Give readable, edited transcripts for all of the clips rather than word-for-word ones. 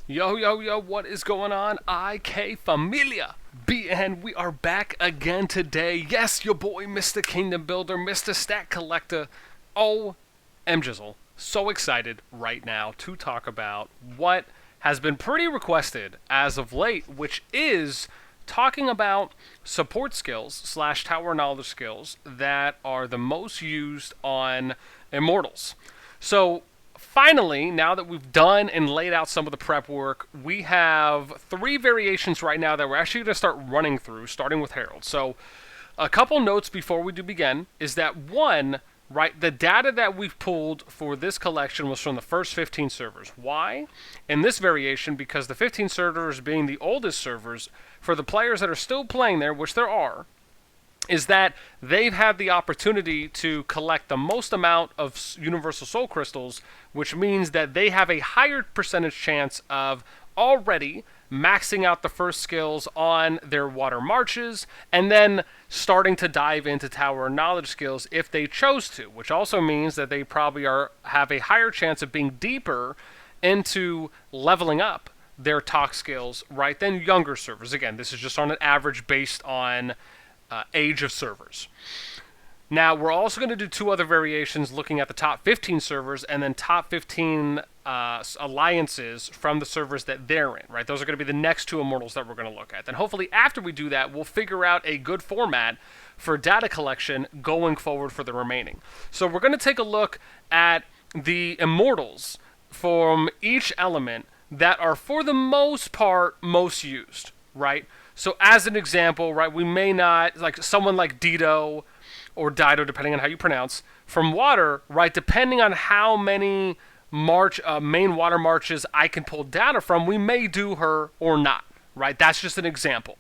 Yo, yo, yo, what is going on? IK Familia. BN, we are back again today. Yes, your boy, Mr. Kingdom Builder, Mr. Stat Collector. Oh, Jizzle. So excited right now to talk about what has been pretty requested as of late, which is talking about support skills slash tower knowledge skills that are the most used on Immortals. So finally, now that we've done and laid out some of the prep work, we have three variations right now that we're actually going to start running through, starting with Harald. So, a couple notes before we do begin is that one, right, the data that we've pulled for this collection was from the first 15 servers. Why? In this variation, because the 15 servers being the oldest servers, for the players that are still playing there, which there are, is that they've had the opportunity to collect the most amount of universal soul crystals, which means that they have a higher percentage chance of already maxing out the first skills on their water marches and then starting to dive into tower knowledge skills if they chose to, which also means that they probably have a higher chance of being deeper into leveling up their ToK skills, right, than younger servers. Again, this is just on an average based on age of servers. Now, we're also going to do two other variations looking at the top 15 servers and then top 15 alliances from the servers that they're in, right? Those are going to be the next two Immortals that we're going to look at. Then hopefully after we do that, we'll figure out a good format for data collection going forward for the remaining. So we're going to take a look at the Immortals from each element that are, for the most part, most used, right? So as an example, right, we may not, like someone like Dido or Dido, depending on how you pronounce, from water, right, depending on how many main water marches I can pull data from, we may do her or not, right? That's just an example.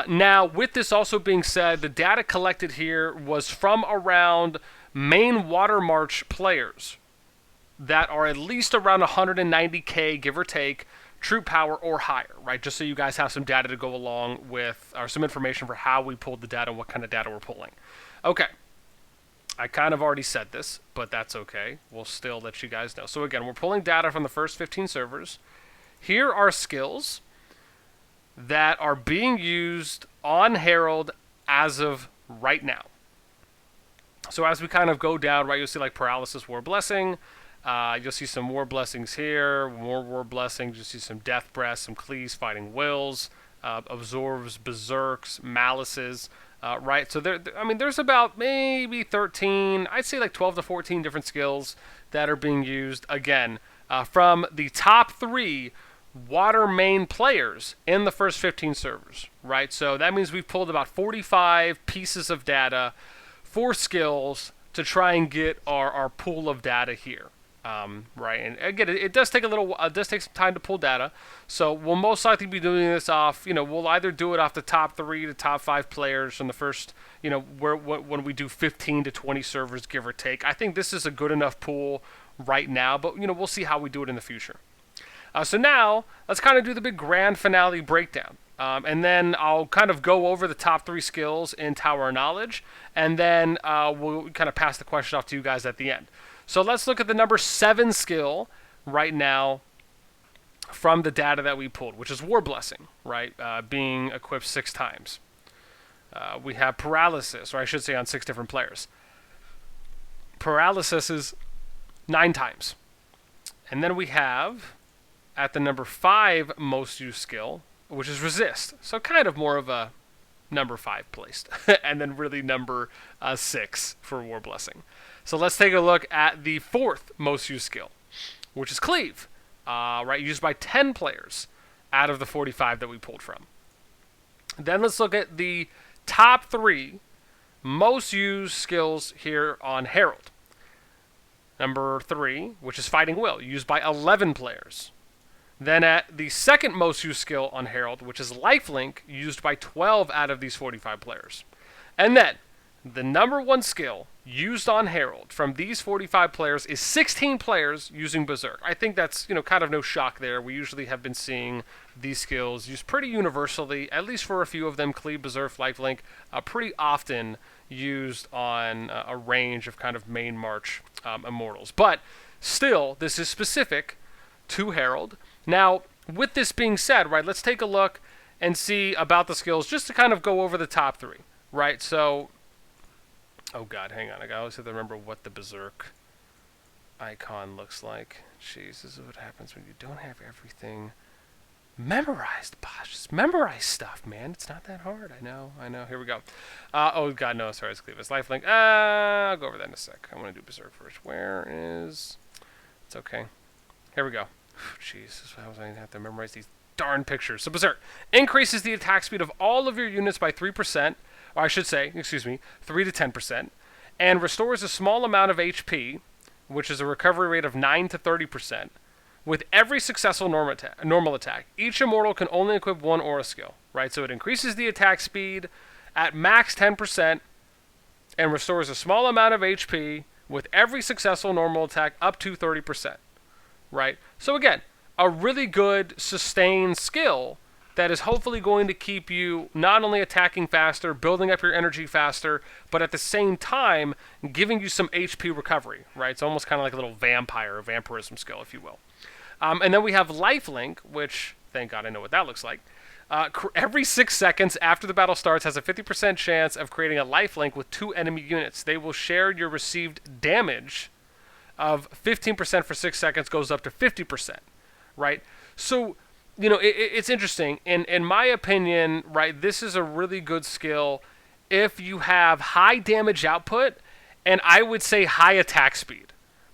Now, with this also being said, the data collected here was from around main water march players that are at least around 190k, give or take, troop power or higher, right? Just so you guys have some data to go along with, or some information for how we pulled the data and what kind of data we're pulling. Okay. I kind of already said this, but that's okay. We'll still let you guys know. So again, we're pulling data from the first 15 servers. Here are skills that are being used on Harald as of right now. So as we kind of go down, right, you'll see like Paralysis, War Blessing. You'll see some War Blessings here, more War Blessings. You'll see some Death Breath, some Cleaves, Fighting Wills, Absorbs, Berserks, Malices, right? So there's about maybe 13, I'd say like 12 to 14 different skills that are being used, again, from the top three water main players in the first 15 servers, right? So that means we've pulled about 45 pieces of data for skills to try and get our pool of data here. Right, and again, it does take some time to pull data. So we'll most likely be doing this off. We'll either do it off the top 3 to top 5 players from the first. When we do 15 to 20 servers, give or take. I think this is a good enough pool right now, but we'll see how we do it in the future. So now let's kind of do the big grand finale breakdown. And then I'll kind of go over the top 3 skills in Tower Knowledge, and then we'll kind of pass the question off to you guys at the end. So let's look at the number 7 skill right now from the data that we pulled, which is War Blessing, right? Being equipped 6 times. We have Paralysis, or I should say on 6 different players. Paralysis is 9 times. And then we have, at the number 5 most used skill, which is Resist. So kind of more of a number 5 placed. And then really number 6 for War Blessing. So let's take a look at the 4th most used skill, which is Cleave, right? Used by 10 players out of the 45 that we pulled from. Then let's look at the top 3 most used skills here on Harald. Number 3, which is Fighting Will, used by 11 players. Then at the second most used skill on Harald, which is Lifelink, used by 12 out of these 45 players. And then the number 1 skill used on Harald from these 45 players is 16 players using Berserk. I think that's, kind of no shock there. We usually have been seeing these skills used pretty universally, at least for a few of them, Cleave, Berserk, Lifelink, pretty often used on a range of kind of main march Immortals. But still, this is specific to Harald. Now, with this being said, right, let's take a look and see about the skills just to kind of go over the top 3, right? So, oh god, hang on. I always have to remember what the Berserk icon looks like. Jeez, this is what happens when you don't have everything memorized, Bosh. Just memorize stuff, man. It's not that hard. I know. Here we go. Oh god, no, sorry, it's Cleavis. Lifelink. I'll go over that in a sec. I want to do Berserk first. Where is... It's okay. Here we go. Jeez, how was I going to have to memorize these darn pictures? So Berserk increases the attack speed of all of your units by 3%, or I should say, 3 to 10%, and restores a small amount of HP, which is a recovery rate of 9 to 30%, with every successful normal attack. Each immortal can only equip 1 aura skill, right? So it increases the attack speed at max 10% and restores a small amount of HP with every successful normal attack up to 30%, right? So again, a really good sustained skill that is hopefully going to keep you not only attacking faster, building up your energy faster, but at the same time giving you some HP recovery, right? It's almost kind of like a little vampirism skill, if you will. And then we have Lifelink, which, thank God I know what that looks like. Every 6 seconds after the battle starts has a 50% chance of creating a lifelink with 2 enemy units. They will share your received damage of 15% for 6 seconds, goes up to 50%, right? So, you know, it's interesting. In my opinion, right, this is a really good skill if you have high damage output and I would say high attack speed.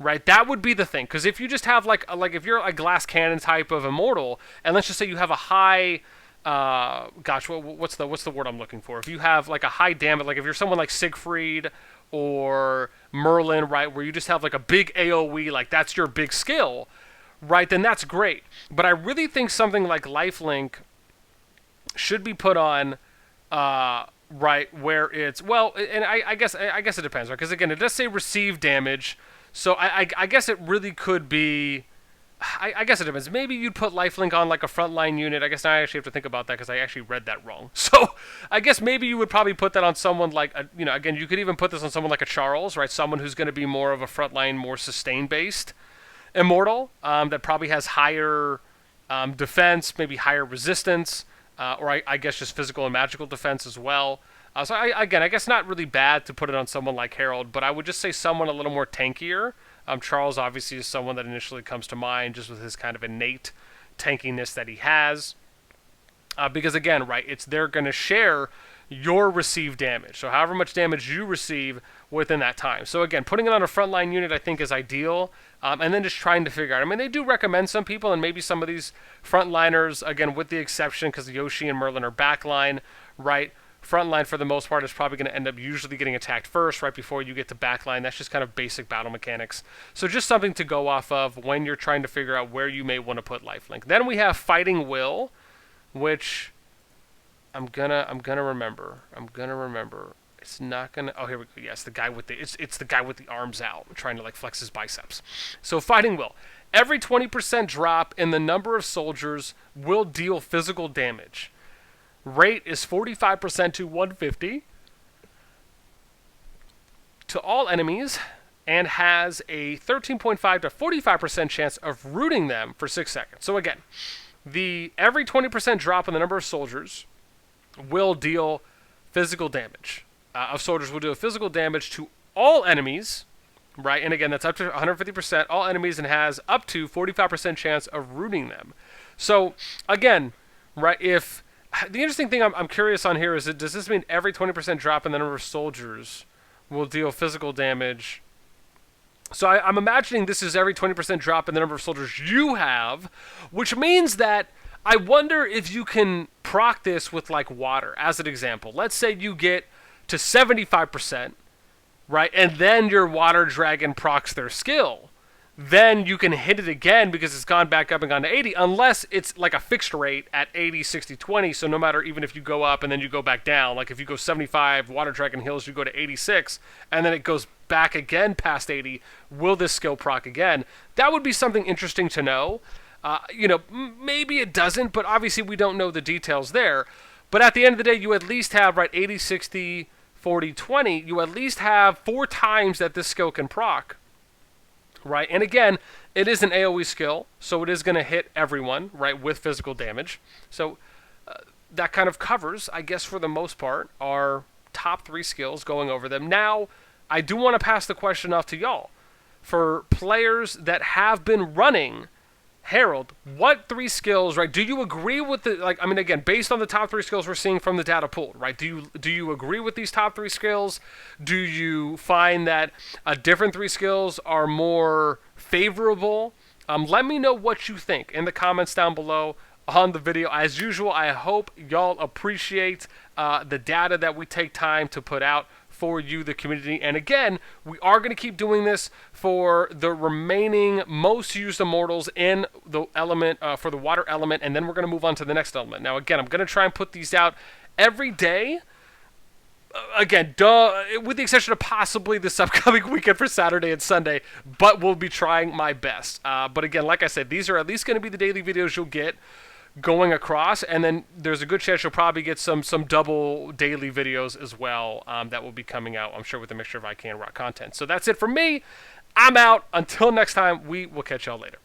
Right, that would be the thing. Because if you just have like if you're a glass cannon type of immortal, and let's just say you have a high, what's the word I'm looking for? If you have like a high damage, like if you're someone like Siegfried or Merlin, right, where you just have like a big AOE, like that's your big skill, right? Then that's great. But I really think something like Lifelink should be put on, right, where it's and I guess it depends, right? Because again, it does say receive damage. So I guess it really could be... I guess it depends. Maybe you'd put Lifelink on like a frontline unit. I guess now I actually have to think about that because I actually read that wrong. So I guess maybe you would probably put that on someone like... again, you could even put this on someone like a Charles, right? Someone who's going to be more of a frontline, more sustained-based immortal that probably has higher defense, maybe higher resistance, or I guess just physical and magical defense as well. So I guess not really bad to put it on someone like Harald, but I would just say someone a little more tankier. Charles obviously is someone that initially comes to mind just with his kind of innate tankiness that he has. Because again, right, they're going to share your received damage. So however much damage you receive within that time. So again, putting it on a frontline unit I think is ideal. And then just trying to figure out. I mean, they do recommend some people, and maybe some of these frontliners, again, with the exception, because Yoshi and Merlin are backline, right? Frontline, for the most part, is probably going to end up usually getting attacked first, right before you get to backline. That's just kind of basic battle mechanics. So just something to go off of when you're trying to figure out where you may want to put Lifelink. Then we have Fighting Will, which I'm gonna remember. It's not gonna... Oh, here we go. Yes, the guy with it's the guy with the arms out, trying to like flex his biceps. So Fighting Will. Every 20% drop in the number of soldiers will deal physical damage. Rate is 45% to 150 to all enemies, and has a 13.5 to 45% chance of rooting them for 6 seconds. So again, every 20% drop in the number of soldiers will deal physical damage. Of soldiers will deal physical damage to all enemies, right? And again, that's up to 150%, all enemies, and has up to 45% chance of rooting them. So again, right, if... The interesting thing I'm curious on here is, does this mean every 20% drop in the number of soldiers will deal physical damage? So I'm imagining this is every 20% drop in the number of soldiers you have, which means that I wonder if you can proc this with like water, as an example. Let's say you get to 75%, right, and then your water dragon procs their skill. Then you can hit it again because it's gone back up and gone to 80, unless it's like a fixed rate at 80, 60, 20. So no matter, even if you go up and then you go back down, like if you go 75, Water Dragon heals, you go to 86, and then it goes back again past 80, will this skill proc again? That would be something interesting to know. Maybe it doesn't, but obviously we don't know the details there. But at the end of the day, you at least have, right, 80, 60, 40, 20. You at least have 4 times that this skill can proc. Right, and again, It is an AoE skill, so it is going to hit everyone, right, with physical damage. So that kind of covers, I guess, for the most part, our top 3 skills, going over them. Now, I do want to pass the question off to y'all. For players that have been running Harald, what 3 skills, right? Do you agree with the, like, I mean, again, based on the top 3 skills we're seeing from the data pool, right? Do you agree with these top 3 skills? Do you find that different 3 skills are more favorable? Let me know what you think in the comments down below on the video. As usual, I hope y'all appreciate the data that we take time to put out for you, the community. And again, we are going to keep doing this for the remaining most used immortals in the element, for the water element, and then we're going to move on to the next element. Now, again, I'm going to try and put these out every day. Again, with the exception of possibly this upcoming weekend for Saturday and Sunday, but we'll be trying my best. But again, like I said, these are at least going to be the daily videos you'll get going across, and then there's a good chance you'll probably get some double daily videos as well that will be coming out, I'm sure, with a mixture of IK and rock content. So that's it for me. I'm out. Until next time, we will catch y'all later.